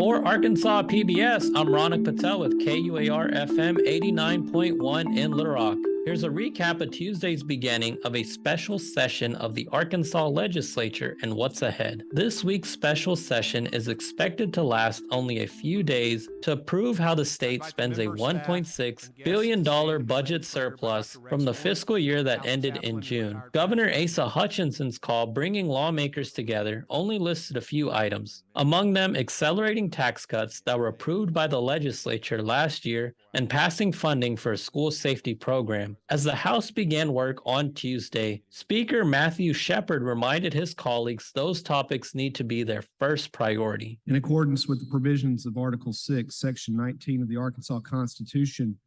For Arkansas PBS, I'm Ronak Patel with KUAR FM 89.1 in Little Rock. Here's a recap of Tuesday's beginning of a special session of the Arkansas Legislature and what's ahead. This week's special session is expected to last only a few days to approve how the state spends a $1.6 billion budget surplus from the fiscal year that ended in June. Governor Asa Hutchinson's call bringing lawmakers together only listed a few items, among them accelerating tax cuts that were approved by the legislature last year and passing funding for a school safety program. As the House began work on Tuesday, Speaker Matthew Shepard reminded his colleagues those topics need to be their first priority. In accordance with the provisions of Article 6, Section 19 of the Arkansas Constitution,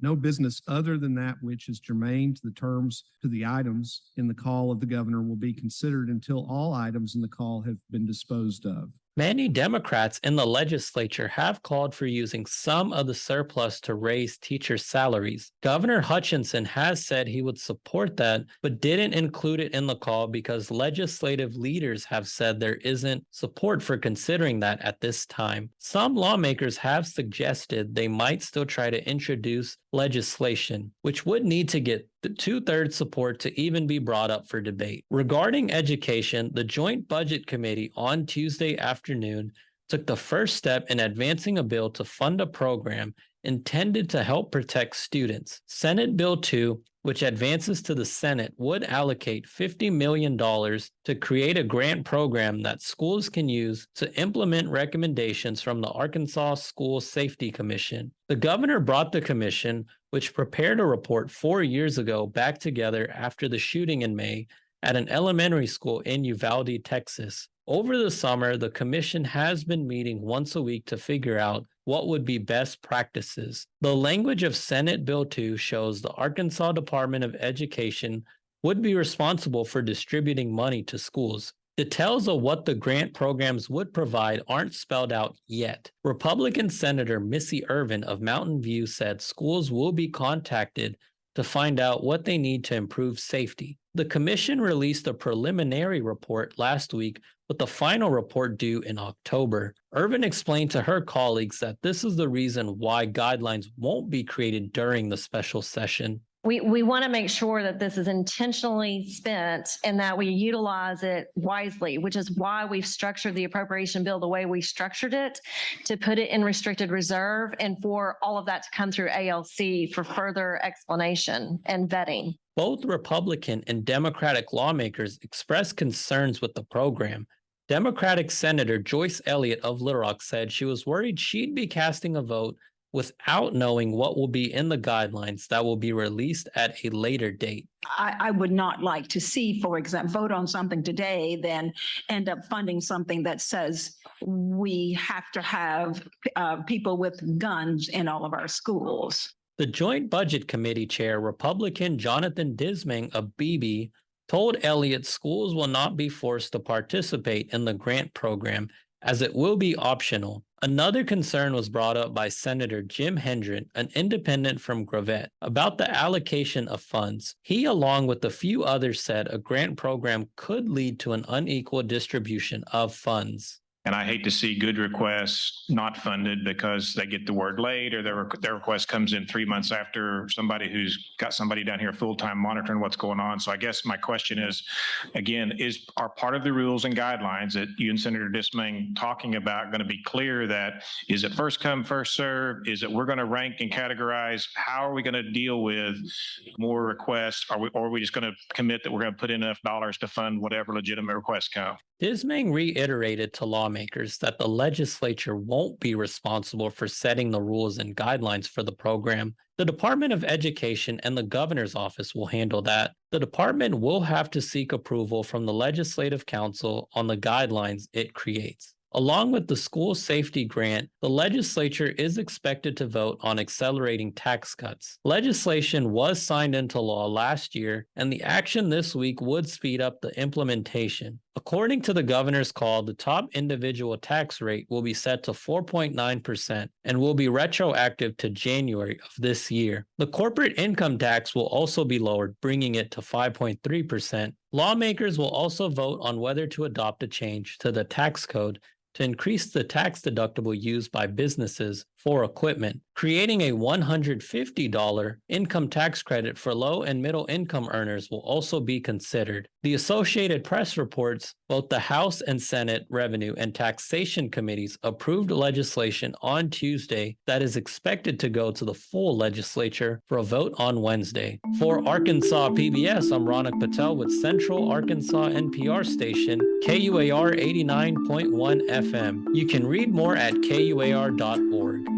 no business other than that which is germane to the terms to the items in the call of the governor will be considered until all items in the call have been disposed of. Many Democrats in the legislature have called for using some of the surplus to raise teacher salaries. Governor Hutchinson has said he would support that, but didn't include it in the call because legislative leaders have said there isn't support for considering that at this time. Some lawmakers have suggested they might still try to introduce legislation, which would need to get the two-thirds support to even be brought up for debate. Regarding education, the Joint Budget Committee on Tuesday afternoon took the first step in advancing a bill to fund a program intended to help protect students. Senate Bill 2, which advances to the Senate, would allocate $50 million to create a grant program that schools can use to implement recommendations from the Arkansas School Safety Commission. The governor brought the commission, which prepared a report 4 years ago, back together after the shooting in May at an elementary school in Uvalde, Texas. Over the summer, the commission has been meeting once a week to figure out what would be best practices. The language of Senate Bill 2 shows the Arkansas Department of Education would be responsible for distributing money to schools. Details of what the grant programs would provide aren't spelled out yet. Republican Senator Missy Irvin of Mountain View said schools will be contacted to find out what they need to improve safety. The commission released a preliminary report last week, with the final report due in October. Irvin explained to her colleagues that this is the reason why guidelines won't be created during the special session. We want to make sure that this is intentionally spent and that we utilize it wisely, which is why we've structured the appropriation bill the way we structured it, to put it in restricted reserve and for all of that to come through ALC for further explanation and vetting. Both Republican and Democratic lawmakers expressed concerns with the program. Democratic Senator Joyce Elliott of Little Rock said she was worried she'd be casting a vote without knowing what will be in the guidelines that will be released at a later date. I would not like to see, for example, vote on something today, then end up funding something that says we have to have people with guns in all of our schools. The Joint Budget Committee Chair, Republican Jonathan Disming of BB, told Elliott schools will not be forced to participate in the grant program as it will be optional. Another concern was brought up by Senator Jim Hendren, an independent from Gravette, about the allocation of funds. He, along with a few others, said a grant program could lead to an unequal distribution of funds. And I hate to see good requests not funded because they get the word late or their request comes in 3 months after somebody who's got somebody down here full-time monitoring what's going on. So I guess my question is, again, are part of the rules and guidelines that you and Senator Disming talking about going to be clear that is it first come, first serve? Is it we're going to rank and categorize? How are we going to deal with more requests? Or are we just going to commit that we're going to put in enough dollars to fund whatever legitimate requests come? Disming reiterated to lawmakers that the legislature won't be responsible for setting the rules and guidelines for the program. The Department of Education and the governor's office will handle that. The department will have to seek approval from the Legislative Council on the guidelines it creates. Along with the school safety grant, the legislature is expected to vote on accelerating tax cuts. Legislation was signed into law last year, and the action this week would speed up the implementation. According to the governor's call, the top individual tax rate will be set to 4.9% and will be retroactive to January of this year. The corporate income tax will also be lowered, bringing it to 5.3%. Lawmakers will also vote on whether to adopt a change to the tax code to increase the tax deductible used by businesses for equipment. Creating a $150 income tax credit for low and middle income earners will also be considered. The Associated Press reports both the House and Senate Revenue and Taxation Committees approved legislation on Tuesday that is expected to go to the full legislature for a vote on Wednesday. For Arkansas PBS, I'm Ronak Patel with Central Arkansas NPR station KUAR 89.1 FM. You can read more at KUAR.org.